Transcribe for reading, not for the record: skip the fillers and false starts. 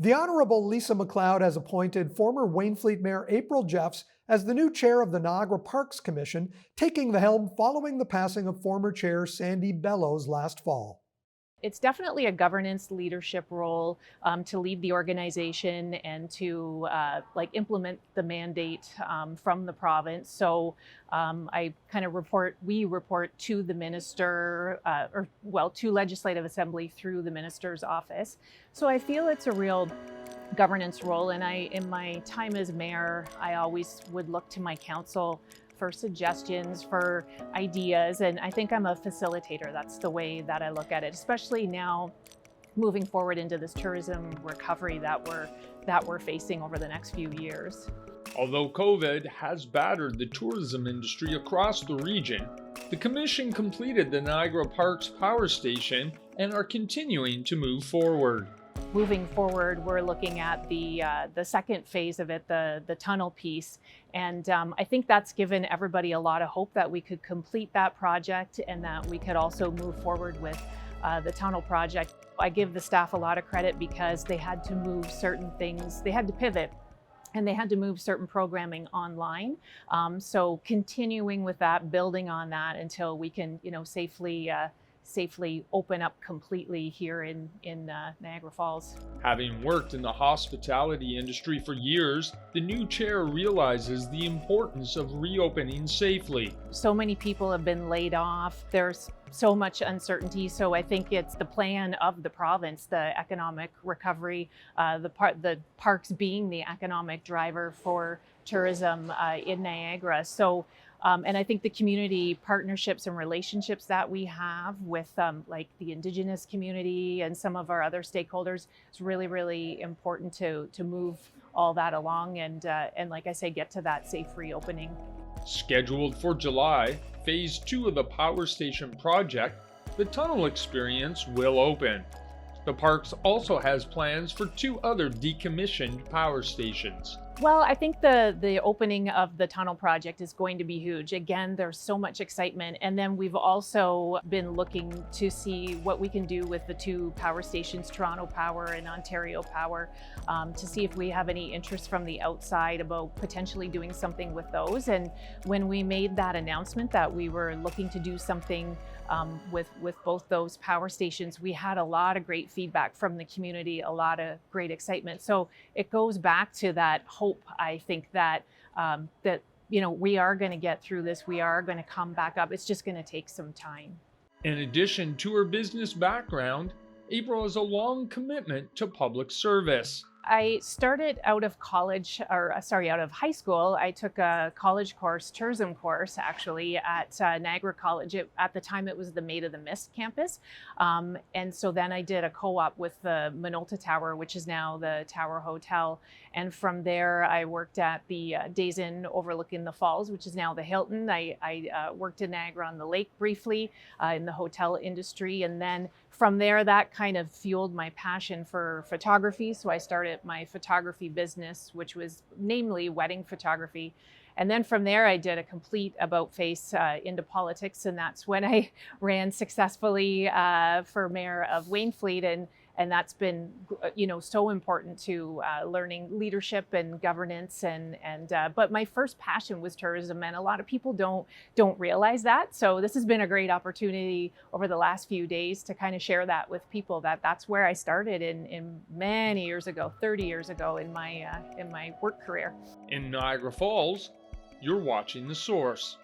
The Honourable Lisa MacLeod has appointed former Wainfleet Mayor April Jeffs as the new chair of the Niagara Parks Commission, taking the helm following the passing of former Chair Sandie Bellows last fall. It's definitely a governance leadership role to lead the organization and to implement the mandate from the province. So we report to the minister, to Legislative Assembly through the minister's office. So I feel it's a real governance role, and in my time as mayor, I always would look to my council for suggestions, for ideas, and I think I'm a facilitator. That's the way that I look at it, especially now moving forward into this tourism recovery that we're facing over the next few years. Although COVID has battered the tourism industry across the region, the Commission completed the Niagara Parks Power Station and are continuing to move forward. Moving forward, we're looking at the second phase of it, the tunnel piece, and I think that's given everybody a lot of hope that we could complete that project and that we could also move forward with the tunnel project. I give the staff a lot of credit because they had to move certain things, they had to pivot, and they had to move certain programming online. So continuing with that, building on that until we can, safely open up completely here in Niagara Falls. Having worked in the hospitality industry for years, the new chair realizes the importance of reopening safely. So many people have been laid off. There's so much uncertainty. So I think it's the plan of the province, the economic recovery, the parks being the economic driver for tourism in Niagara. So and I think the community partnerships and relationships that we have with the Indigenous community and some of our other stakeholders is really, really important to move all that along and like I say, get to that safe reopening. Scheduled for July, Phase 2 of the power station project, the tunnel experience will open. The parks also has plans for 2 other decommissioned power stations. Well, I think the opening of the tunnel project is going to be huge. Again, there's so much excitement. And then we've also been looking to see what we can do with the 2 power stations, Toronto Power and Ontario Power, to see if we have any interest from the outside about potentially doing something with those. And when we made that announcement that we were looking to do something with both those power stations, we had a lot of great feedback from the community, a lot of great excitement. So it goes back to that hope, I think, that we are going to get through this. We are going to come back up. It's just going to take some time. In addition to her business background, April has a long commitment to public service. I started out of out of high school. I took a college course, tourism course, actually, at Niagara College. At the time, it was the Maid of the Mist campus. And so then I did a co-op with the Minolta Tower, which is now the Tower Hotel. And from there, I worked at the Days Inn overlooking the falls, which is now the Hilton. I worked in Niagara on the lake briefly in the hotel industry. And then from there, that kind of fueled my passion for photography. So I started my photography business, which was namely wedding photography. And then from there, I did a complete about-face into politics. And that's when I ran successfully for mayor of Wainfleet. And that's been, so important to learning leadership and governance. But my first passion was tourism, and a lot of people don't realize that. So this has been a great opportunity over the last few days to kind of share that with people. That's where I started in many years ago, 30 years ago in my work career. In Niagara Falls, you're watching The Source.